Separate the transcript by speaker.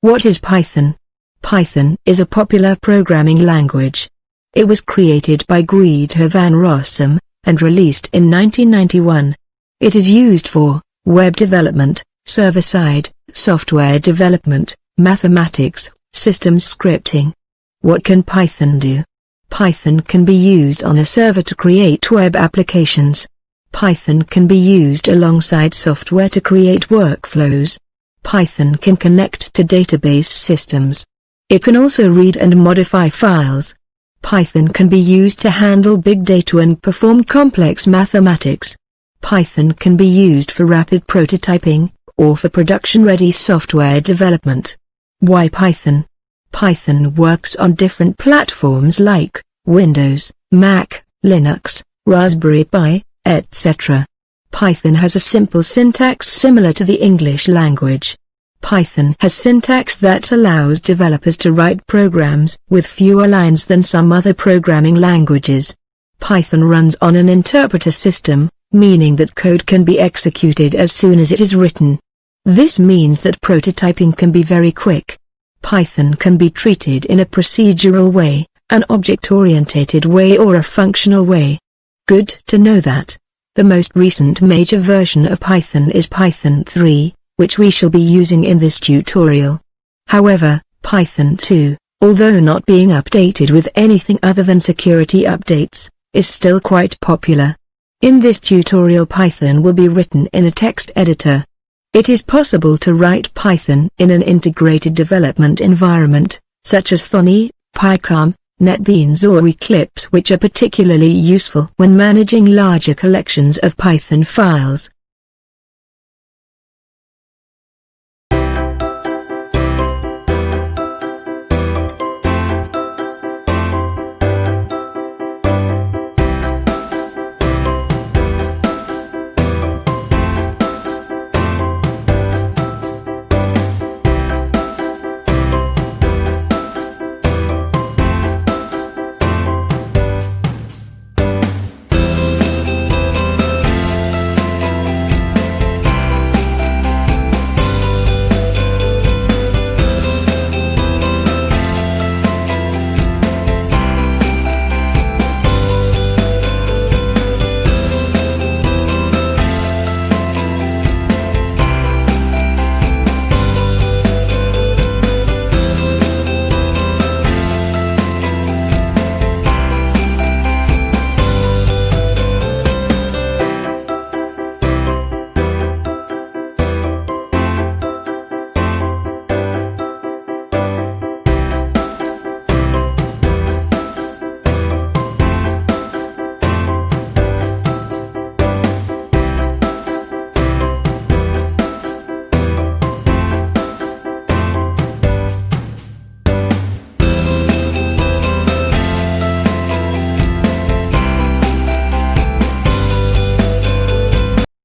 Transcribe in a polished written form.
Speaker 1: What is Python? Python is a popular programming language. It was created by Guido van Rossum, and released in 1991. It is used for web development, server-side, software development, mathematics, systems scripting. What can Python do? Python can be used on a server to create web applications. Python can be used alongside software to create workflows. Python can connect to database systems. It can also read and modify files. Python can be used to handle big data and perform complex mathematics. Python can be used for rapid prototyping, or for production-ready software development. Why Python? Python works on different platforms like Windows, Mac, Linux, Raspberry Pi, etc. Python has a simple syntax similar to the English language. Python has syntax that allows developers to write programs with fewer lines than some other programming languages. Python runs on an interpreter system, meaning that code can be executed as soon as it is written. This means that prototyping can be very quick. Python can be treated in a procedural way, an object-oriented way, or a functional way. Good to know that. The most recent major version of Python is Python 3, which we shall be using in this tutorial. However, Python 2, although not being updated with anything other than security updates, is still quite popular. In this tutorial, Python will be written in a text editor. It is possible to write Python in an integrated development environment, such as Thonny, PyCharm, NetBeans or Eclipse, which are particularly useful when managing larger collections of Python files.